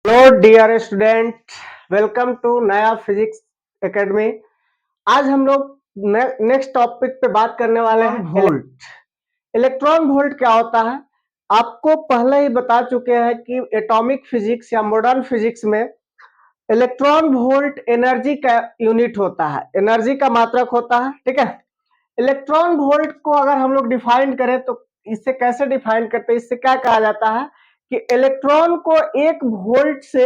Hello dear student, welcome to Naya physics academy. आज हम लोग नेक्स्ट टॉपिक पे बात करने वाले हैं वोल्ट। इलेक्ट्रॉन वोल्ट क्या होता है? आपको पहले ही बता चुके हैं कि एटॉमिक फिजिक्स या मॉडर्न फिजिक्स में इलेक्ट्रॉन वोल्ट एनर्जी का यूनिट होता है, एनर्जी का मात्रक होता है। ठीक है, इलेक्ट्रॉन वोल्ट को अगर हम लोग डिफाइन करें तो इससे कैसे डिफाइन करते हैं, इससे क्या कहा जाता है कि इलेक्ट्रॉन को एक वोल्ट से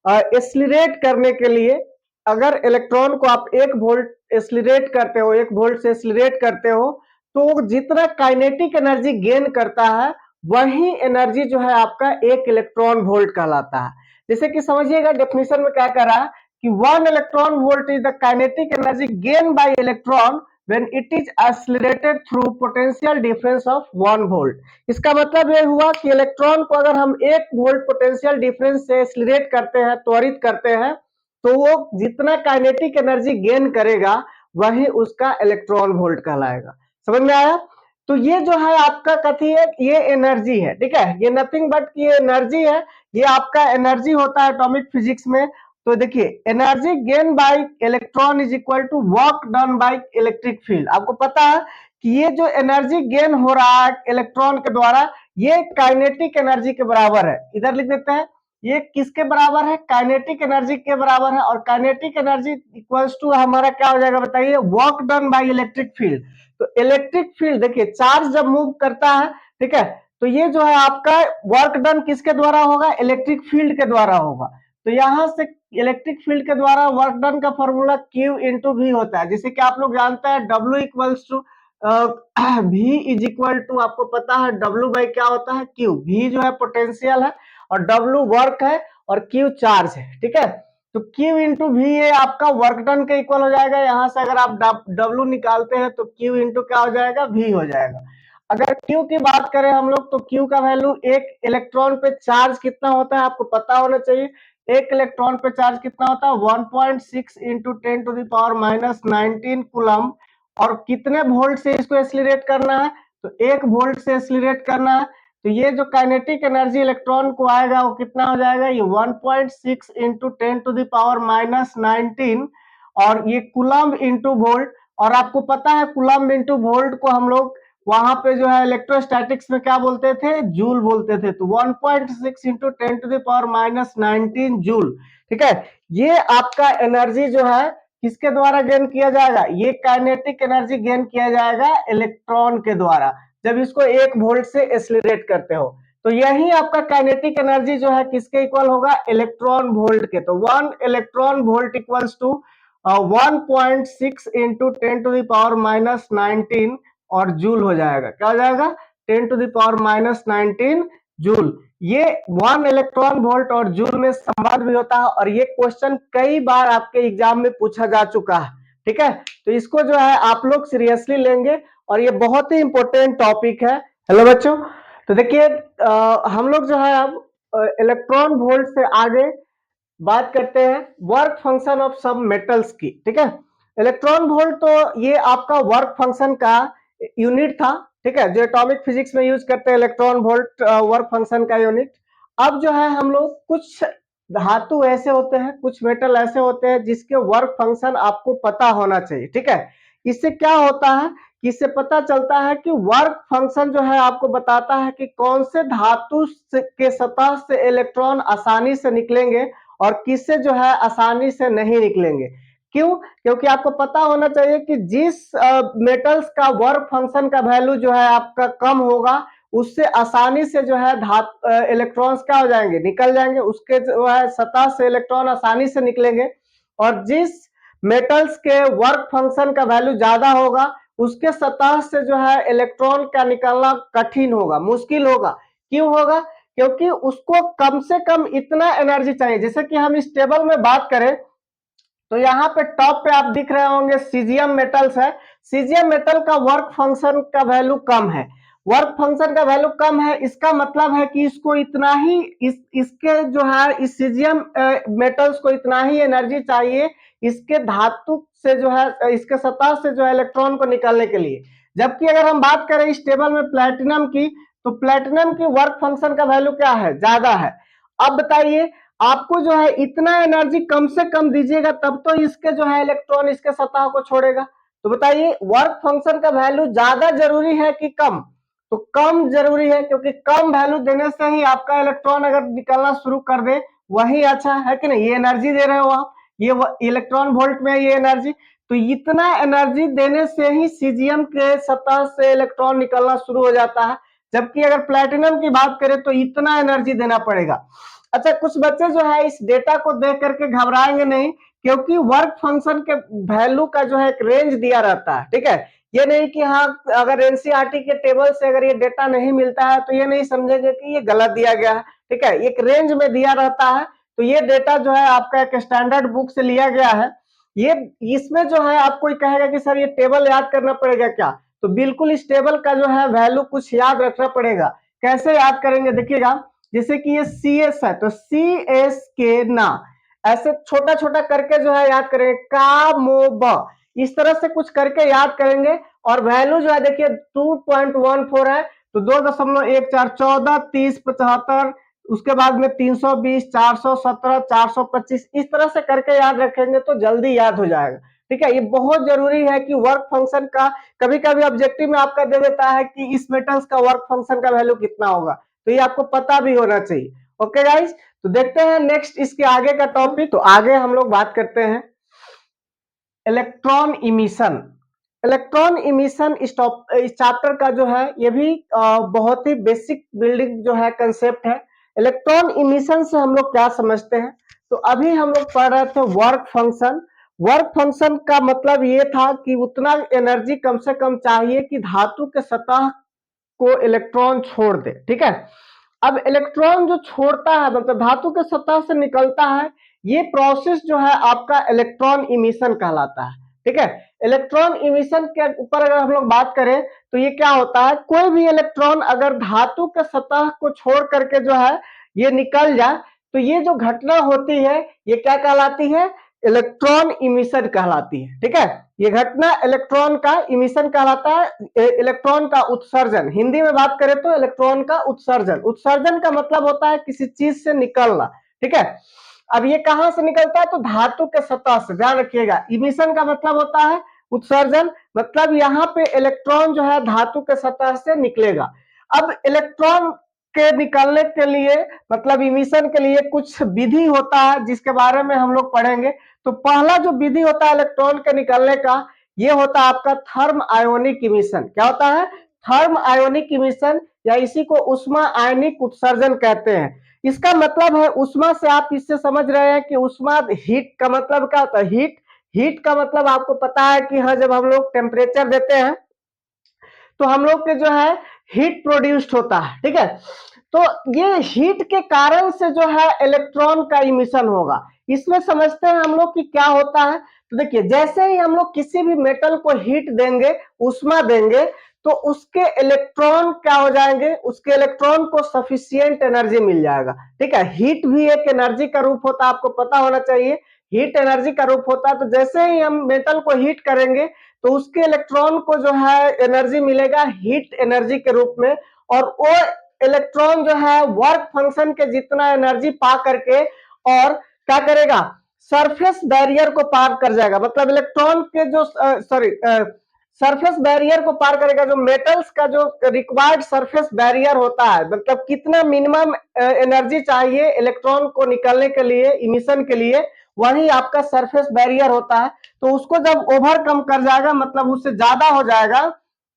एक्सीलरेट करने के लिए, अगर इलेक्ट्रॉन को आप एक वोल्ट एक्सीलरेट करते हो, एक वोल्ट से एक्सीलरेट करते हो, तो जितना काइनेटिक एनर्जी गेन करता है वही एनर्जी जो है आपका एक इलेक्ट्रॉन वोल्ट कहलाता है। जैसे कि समझिएगा डेफिनेशन में क्या कर रहा है कि 1 electron volt is the kinetic energy gain by electron when it is accelerated through potential difference of 1 volt। इसका मतलब यह हुआ कि इलेक्ट्रॉन को अगर हम 1 वोल्ट पोटेंशियल डिफरेंस से एक्सीलरेट करते हैं, त्वरित करते हैं, तो वो जितना काइनेटिक एनर्जी गेन करेगा वही उसका इलेक्ट्रॉन वोल्ट कहलाएगा। समझ में आया? तो ये जो है आपका कथी है, ये एनर्जी है। ठीक है, ये नथिंग बट ये एनर्जी है, ये आपका एनर्जी होता है एटॉमिक फिजिक्स में। तो देखिए, energy gain by electron is equal to work done by electric field. आपको पता है कि ये जो एनर्जी गेन हो रहा है इलेक्ट्रॉन के द्वारा, ये काइनेटिक एनर्जी के बराबर है। इधर लिख देते हैं, ये किसके बराबर है? काइनेटिक एनर्जी के बराबर है। और काइनेटिक एनर्जी इक्वल्स टू हमारा क्या हो जाएगा बताइए? Work done by electric field. तो इलेक्ट्रिक फील्ड, देखिए चार्ज जब मूव करता है, ठीक है, तो ये जो है आपका वर्क डन किसके द्वारा होगा? इलेक्ट्रिक फील्ड के द्वारा होगा। तो यहां से इलेक्ट्रिक फील्ड के द्वारा वर्क डन का फॉर्मूला Q इंटू वी होता है, जिसे कि आप लोग जानते हैं W equals to V is equal to, आपको पता है W बाई क्या होता है? Q। V जो है पोटेंशियल है और W वर्क है और Q चार्ज है। ठीक है, तो Q इंटू वी ये आपका वर्क डन के इक्वल हो जाएगा। यहां से अगर आप W निकालते हैं तो Q इंटू क्या हो जाएगा? V हो जाएगा। अगर Q की बात करें हम लोग तो Q का वैल्यू, एक इलेक्ट्रॉन पे चार्ज कितना होता है आपको पता होना चाहिए। एक इलेक्ट्रॉन पे चार्ज कितना होता है? 1.6 इंटू 10⁻⁹ कूलम। और कितने वोल्ट से इसको एक्सीलरेट करना है? तो 1 वोल्ट से एक्सीलरेट करना है। तो ये जो काइनेटिक एनर्जी इलेक्ट्रॉन को आएगा वो कितना हो जाएगा? ये 1.6 इंटू 10⁻⁹ और ये कूलम इंटू वोल्ट। और आपको पता है कूलम इंटू वोल्ट को हम लोग वहां पे जो है इलेक्ट्रोस्टैटिक्स में क्या बोलते थे? जूल बोलते थे। तो 1.6 इंटू 10⁻⁹ जूल। ठीक है, ये आपका एनर्जी जो है किसके द्वारा गेन किया जाएगा? ये काइनेटिक एनर्जी गेन किया जाएगा इलेक्ट्रॉन के द्वारा, जब इसको 1 वोल्ट से एक्सीलरेट करते हो। तो यही आपका काइनेटिक एनर्जी जो है किसके इक्वल होगा? इलेक्ट्रॉन वोल्ट के। तो 1 electron volt equals to 1.6 into 10⁻⁹ और जूल हो जाएगा। क्या हो जाएगा? 10⁻⁹ जूल। ये 1 इलेक्ट्रॉन वोल्ट और जूल में संबंध भी होता है और ये क्वेश्चन कई बार आपके एग्जाम में पूछा जा चुका है। ठीक है, तो इसको जो है आप लोग सीरियसली लेंगे और ये बहुत ही इंपॉर्टेंट टॉपिक है। हेलो बच्चों, तो देखिए हम लोग जो है अब इलेक्ट्रॉन वोल्ट से आगे बात करते हैं वर्क फंक्शन ऑफ सब मेटल्स की। ठीक है, इलेक्ट्रॉन वोल्ट तो ये आपका वर्क फंक्शन का यूनिट था। ठीक है, जो एटॉमिक फिजिक्स में यूज करते हैं इलेक्ट्रॉन वोल्ट वर्क फंक्शन का यूनिट। अब जो है हम लोग कुछ धातु ऐसे होते हैं, कुछ मेटल ऐसे होते हैं जिसके वर्क फंक्शन आपको पता होना चाहिए। ठीक है, इससे क्या होता है कि इससे पता चलता है कि वर्क फंक्शन जो है आपको बताता है कि कौन से धातु के सतह से इलेक्ट्रॉन आसानी से निकलेंगे और किससे जो है आसानी से नहीं निकलेंगे। क्यों? क्योंकि आपको पता होना चाहिए कि जिस मेटल्स का वर्क फंक्शन का वैल्यू जो है आपका कम होगा, उससे आसानी से जो है इलेक्ट्रॉन्स क्या हो जाएंगे? निकल जाएंगे, उसके जो है सतह से इलेक्ट्रॉन आसानी से निकलेंगे। और जिस मेटल्स के वर्क फंक्शन का वैल्यू ज्यादा होगा, उसके सतह से जो है इलेक्ट्रॉन का निकलना कठिन होगा, मुश्किल होगा। क्यों होगा? क्योंकि उसको कम से कम इतना एनर्जी चाहिए। जैसे कि हम इस टेबल में बात करें तो यहाँ पे टॉप पे आप दिख रहे होंगे सीजियम मेटल्स है। सीजियम मेटल का वर्क फंक्शन का वैल्यू कम है। वर्क फंक्शन का वैल्यू कम है, इसका मतलब है कि इसको इतना ही इसके जो है इस सीजियम मेटल्स को इतना ही एनर्जी चाहिए इसके धातु से जो है, इसके सतह से जो है इलेक्ट्रॉन को निकालने के लिए। जबकि अगर हम बात करें इस टेबल में प्लेटिनम की, तो प्लेटिनम की वर्क फंक्शन का वैल्यू क्या है? ज्यादा है। अब बताइए, आपको जो है इतना एनर्जी कम से कम दीजिएगा तब तो इसके जो है इलेक्ट्रॉन इसके सतह को छोड़ेगा। तो बताइए वर्क फंक्शन का वैल्यू ज्यादा जरूरी है कि कम? तो कम जरूरी है, क्योंकि कम वैल्यू देने से ही आपका इलेक्ट्रॉन अगर निकलना शुरू कर दे वही अच्छा है कि नहीं। ये एनर्जी दे रहे हो आप, ये इलेक्ट्रॉन वोल्ट में ये एनर्जी, तो इतना एनर्जी देने से ही सीजियम के सतह से इलेक्ट्रॉन निकलना शुरू हो जाता है। जबकि अगर प्लेटिनम की बात करें तो इतना एनर्जी देना पड़ेगा। अच्छा, कुछ बच्चे जो है इस डेटा को देख करके घबराएंगे नहीं, क्योंकि वर्क फंक्शन के वैल्यू का जो है एक रेंज दिया रहता है, ठीक है। ये नहीं कि हाँ अगर एनसीईआरटी के टेबल से अगर ये डेटा नहीं मिलता है तो ये नहीं समझेंगे कि ये गलत दिया गया है, ठीक है। एक रेंज में दिया रहता है, तो ये डेटा जो है आपका एक स्टैंडर्ड बुक से लिया गया है। ये इसमें जो है आप कोई कहेगा कि सर ये टेबल याद करना पड़ेगा क्या, तो बिल्कुल इस टेबल का जो है वैल्यू कुछ याद रखना पड़ेगा। कैसे याद करेंगे देखिएगा, जैसे कि ये सी एस है तो सी एस के ना, ऐसे छोटा छोटा करके जो है याद करेंगे, का मो ब, इस तरह से कुछ करके याद करेंगे। और वैल्यू जो है देखिए 2.14 है, तो 2.14, 14, 30, 75, उसके बाद में 320, 417, 425, इस तरह से करके याद रखेंगे तो जल्दी याद हो जाएगा, ठीक है। ये बहुत जरूरी है कि वर्क फंक्शन का कभी कभी ऑब्जेक्टिव में आपका दे देता है कि इस मेटल्स का वर्क फंक्शन का वैल्यू कितना होगा, तो ये आपको पता भी होना चाहिए। ओके गाइस, तो देखते हैं नेक्स्ट इसके आगे का टॉपिक। तो आगे हम लोग बात करते हैं इलेक्ट्रॉन इमिशन। इलेक्ट्रॉन इमिशन इस चैप्टर का जो है ये भी बहुत ही बेसिक बिल्डिंग जो है कंसेप्ट है। इलेक्ट्रॉन इमिशन से हम लोग क्या समझते हैं, तो अभी हम लोग पढ़ रहे थे वर्क फंक्शन। वर्क फंक्शन का मतलब ये था कि उतना एनर्जी कम से कम चाहिए कि धातु के सतह को इलेक्ट्रॉन छोड़ दे, ठीक है। अब इलेक्ट्रॉन जो छोड़ता है मतलब धातु के सतह से निकलता है, ये प्रोसेस जो है आपका इलेक्ट्रॉन इमिशन कहलाता है, ठीक है। इलेक्ट्रॉन इमिशन के ऊपर अगर हम लोग बात करें तो ये क्या होता है, कोई भी इलेक्ट्रॉन अगर धातु के सतह को छोड़ करके जो है ये निकल जाए, तो ये जो घटना होती है ये क्या कहलाती है, इलेक्ट्रॉन इमिशन कहलाती है, ठीक है। ये घटना इलेक्ट्रॉन का इमिशन कहलाता है। इलेक्ट्रॉन का उत्सर्जन, हिंदी में बात करें तो इलेक्ट्रॉन का उत्सर्जन। उत्सर्जन का मतलब होता है किसी चीज से निकलना, ठीक है। अब ये कहां से निकलता है, तो धातु के सतह से, ध्यान रखिएगा। इमिशन का मतलब होता है उत्सर्जन, मतलब यहाँ पे इलेक्ट्रॉन जो है धातु के सतह से निकलेगा। अब इलेक्ट्रॉन के निकलने के लिए मतलब इमिशन के लिए कुछ विधि होता है जिसके बारे में हम लोग पढ़ेंगे। तो पहला जो विधि होता है इलेक्ट्रॉन के निकलने का, ये होता है आपका थर्म आयोनिक इमिशन। क्या होता है, थर्म आयोनिक इमिशन, या इसी को उष्मा आयनिक उत्सर्जन कहते हैं। इसका मतलब है उष्मा से आप इससे समझ रहे हैं कि उष्मा, हीट का मतलब क्या होता है, हीट। हीट का मतलब आपको पता है कि हाँ जब हम लोग टेम्परेचर देते हैं तो हम लोग के जो है हीट प्रोड्यूस्ड होता है, ठीक है। तो ये हीट के कारण से जो है इलेक्ट्रॉन का इमिशन होगा। इसमें समझते हैं हम लोग कि क्या होता है। तो देखिए जैसे ही हम लोग किसी भी मेटल को हीट देंगे, उष्मा देंगे, तो उसके इलेक्ट्रॉन क्या हो जाएंगे, उसके इलेक्ट्रॉन को सफिशियंट एनर्जी मिल जाएगा, ठीक है। हीट भी एक एनर्जी का रूप होता है, आपको पता होना चाहिए। हीट एनर्जी का रूप होता है, तो जैसे ही हम मेटल को हीट करेंगे तो उसके इलेक्ट्रॉन को जो है एनर्जी मिलेगा हीट एनर्जी के रूप में, और वो इलेक्ट्रॉन जो है वर्क फंक्शन के जितना एनर्जी पा करके और क्या करेगा, सरफेस बैरियर को पार कर जाएगा। मतलब इलेक्ट्रॉन के जो सरफेस बैरियर को पार करेगा, जो मेटल्स का जो रिक्वायर्ड सरफेस बैरियर होता है, मतलब कितना मिनिमम एनर्जी चाहिए इलेक्ट्रॉन को निकलने के लिए, इमिशन के लिए, वही आपका सरफेस बैरियर होता है। तो उसको जब ओवरकम कर जाएगा, मतलब उससे ज्यादा हो जाएगा,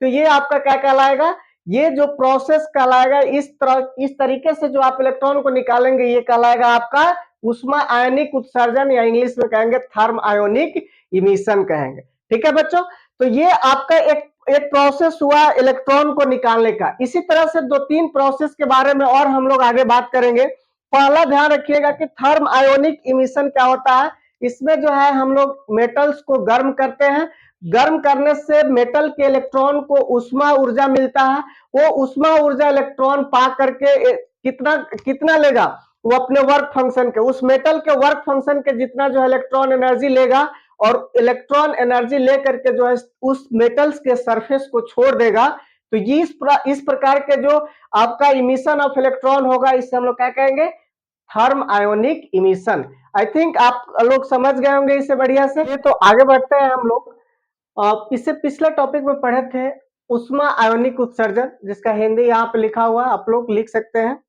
तो ये आपका क्या कहलाएगा, ये जो प्रोसेस कहलाएगा। इस तरीके से जो आप इलेक्ट्रॉन को निकालेंगे ये कहलाएगा आपका उष्मा आयनिक उत्सर्जन, या इंग्लिश में कहेंगे थर्म आयोनिक इमिशन कहेंगे, ठीक है बच्चों। तो ये आपका एक प्रोसेस हुआ इलेक्ट्रॉन को निकालने का। इसी तरह से दो तीन प्रोसेस के बारे में और हम लोग आगे बात करेंगे। पहला ध्यान रखिएगा कि थर्म आयोनिक इमिशन क्या होता है। इसमें जो है हम लोग मेटल्स को गर्म करते हैं, गर्म करने से मेटल के इलेक्ट्रॉन को उष्मा ऊर्जा मिलता है। वो उष्मा ऊर्जा इलेक्ट्रॉन पा करके कितना कितना लेगा, वो अपने वर्क फंक्शन के, उस मेटल के वर्क फंक्शन के जितना जो है इलेक्ट्रॉन एनर्जी लेगा, और इलेक्ट्रॉन एनर्जी लेकर के जो है उस मेटल्स के सरफेस को छोड़ देगा। तो इस प्रकार के जो आपका इमिशन ऑफ इलेक्ट्रॉन होगा, इससे हम लोग क्या कहेंगे, thermionic emission. I think आप लोग समझ गए होंगे इससे बढ़िया से। ये तो आगे बढ़ते हैं हम लोग। इससे पिछले टॉपिक में पढ़े थे उष्मा आयोनिक उत्सर्जन, जिसका हिंदी यहाँ पे लिखा हुआ है, आप लोग लिख सकते हैं।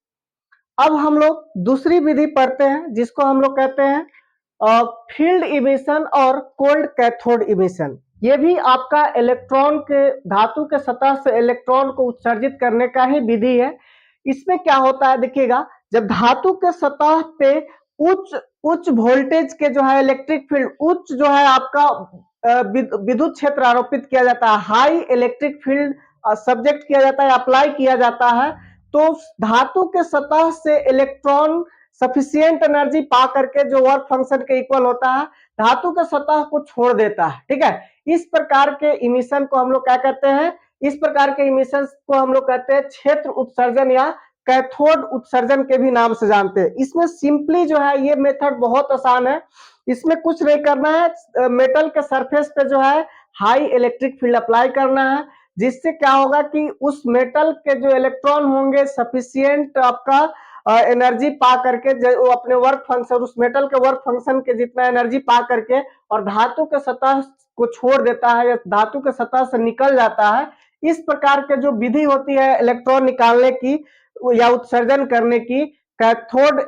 अब हम लोग दूसरी विधि पढ़ते हैं जिसको हम लोग कहते हैं फील्ड इमिशन और कोल्ड कैथोड इमिशन। ये भी आपका इलेक्ट्रॉन के, धातु के सतह से इलेक्ट्रॉन को उत्सर्जित करने का ही विधि है। इसमें क्या होता है देखिएगा, जब धातु के सतह पे उच्च उच्च वोल्टेज के जो है इलेक्ट्रिक फील्ड, उच्च जो है आपका विद्युत क्षेत्र आरोपित किया जाता है, हाई इलेक्ट्रिक फील्ड सब्जेक्ट किया जाता है, अप्लाई किया जाता है, तो धातु के सतह से इलेक्ट्रॉन सफिशियंट एनर्जी पा करके जो वर्क फंक्शन के इक्वल होता है, धातु के सतह को छोड़ देता है। ठीक है, इस प्रकार के इमिशन को हम लोग क्या कहते हैं, इस प्रकार के इमिशन को हम लोग कहते हैं क्षेत्र उत्सर्जन या कैथोड उत्सर्जन के भी नाम से जानते हैं। इसमें सिंपली जो है ये मेथड बहुत आसान है, इसमें कुछ नहीं करना है, मेटल के सरफेस पे जो है हाई इलेक्ट्रिक फील्ड अप्लाई करना है, जिससे क्या होगा कि उस मेटल के जो इलेक्ट्रॉन होंगे सफिशियंट आपका एनर्जी पा करके वो अपने वर्क फंक्शन, उस मेटल के वर्क फंक्शन के जितना एनर्जी पा करके और धातु के सतह को छोड़ देता है या धातु के सतह से निकल जाता है। इस प्रकार के जो विधि होती है इलेक्ट्रॉन निकालने की या उत्सर्जन करने की, कैथोड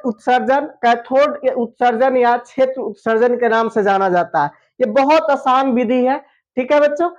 उत्सर्जन या क्षेत्र उत्सर्जन के नाम से जाना जाता है। ये बहुत आसान विधि है। ठीक है बच्चों,